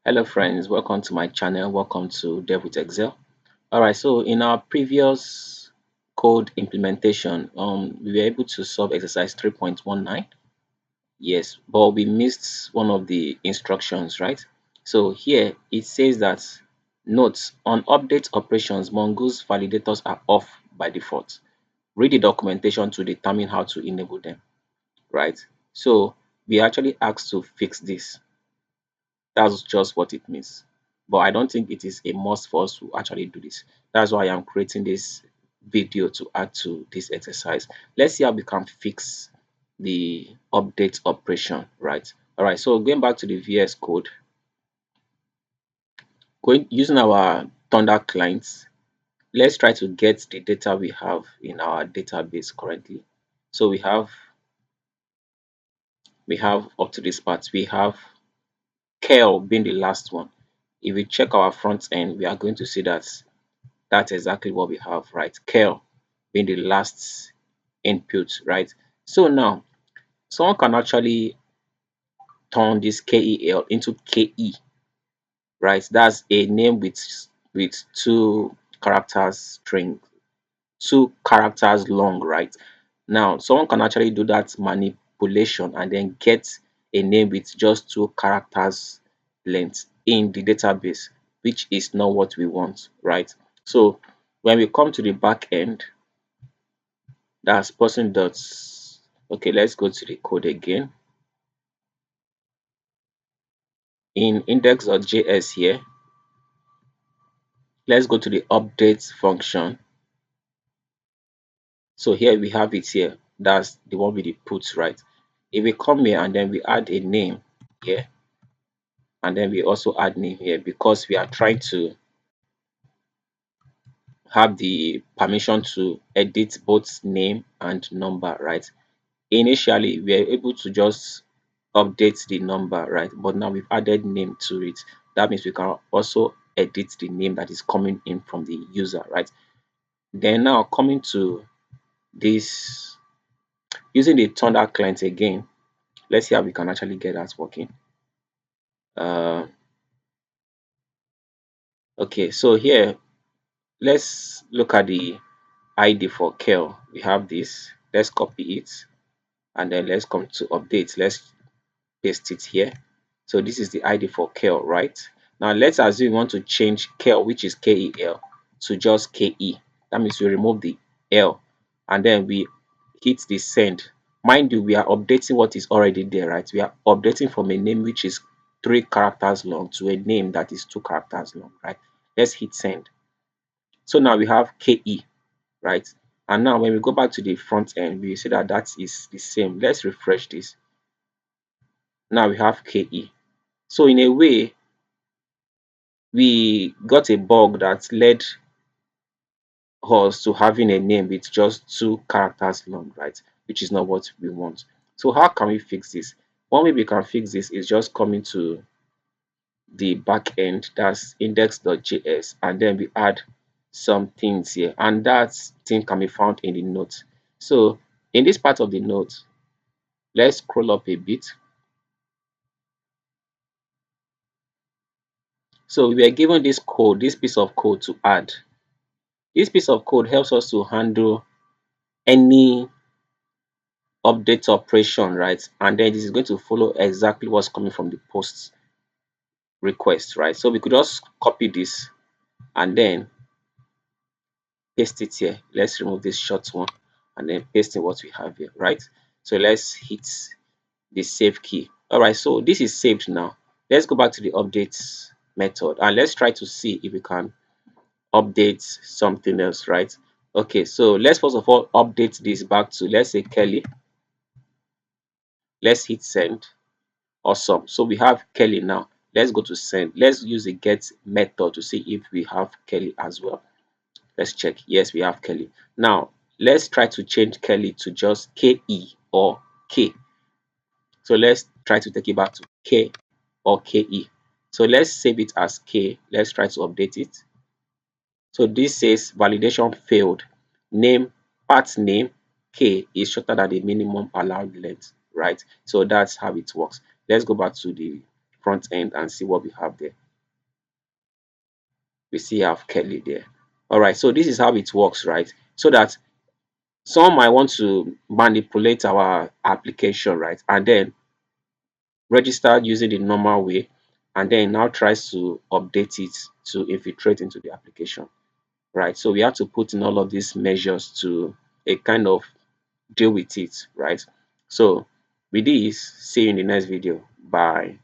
Hello friends, welcome to my channel. Welcome to Dev with Excel. All right, so in our previous code implementation, we were able to solve exercise 3.19. Yes, but we missed one of the instructions, right? So here it says that notes on update operations, Mongoose validators are off by default. Read the documentation to determine how to enable them, right? So we actually asked to fix this. That's just what it means. But I don't think it is a must for us to actually do this. That's why I'm creating this video to add to this exercise. Let's see how we can fix the update operation, right? All right, so going back to the VS Code, going using our Thunder clients, let's try to get the data we have in our database currently. So we have up to this part, we have Kel being the last one. If we check our front end, we are going to see that that's exactly what we have, right? Kel being the last input, right? So now someone can actually turn this kel into ke, right? That's a name with two characters string, 2 characters long, right? Now someone can actually do that manipulation and then get a name with just 2 characters length in the database, which is not what we want, right? So when we come to the back end, that's person dots. Okay, let's go to the code again. In index.js here, let's go to the update function. So here we have it here. That's the one with the puts, right? If we come here and then we add a name here, and then we also add name here because we are trying to have the permission to edit both name and number, right? Initially we are able to just update the number, right? But now we've added name to it. That means we can also edit the name that is coming in from the user, right? Then now coming to this, using the Thunder client again, let's see how we can actually get that working. Okay, so here let's look at the ID for Kel. We have this. Let's copy it and then let's come to update. Let's paste it here. So this is the ID for Kel, right? Now let's assume we want to change Kel, which is KEL, to just KE. That means we remove the L and then we hit the send. Mind you, we are updating what is already there, right? We are updating from a name which is 3 characters long to a name that is 2 characters long, right? Let's hit send. So now we have KE, right? And now when we go back to the front end, we see that that is the same. Let's refresh this. Now we have KE. So in a way, we got a bug that led us to having a name with just 2 characters long, right? Which is not what we want. So how can we fix this? One way we can fix this is just coming to the back end, that's index.js, and then we add some things here, and that thing can be found in the note. So in this part of the note, let's scroll up a bit. So we are given this code, this piece of code to add. This piece of code helps us to handle any update operation, right? And then this is going to follow exactly what's coming from the post request, right? So we could just copy this and then paste it here. Let's remove this short one and then paste in what we have here, right? So let's hit the save key. All right, so this is saved now. Let's go back to the updates method and let's try to see if we can update something else, right? Okay, so let's first of all update this back to, let's say, Kelly. Let's hit send. Awesome. So we have Kelly now. Let's go to send. Let's use the get method to see if we have Kelly as well. Let's check. Yes, we have Kelly. Now let's try to change Kelly to just KE or K. So let's try to take it back to K or KE. So let's save it as K. Let's try to update it. So this says validation failed. Name, part name, K is shorter than the minimum allowed length, right? So that's how it works. Let's go back to the front end and see what we have there. We see have Kelly there. All right, so this is how it works, right? So that some might want to manipulate our application, right? And then register using the normal way, and then now tries to update it to infiltrate into the application, right? So we have to put in all of these measures to a kind of deal with it, right? So with this, see you in the next video. Bye.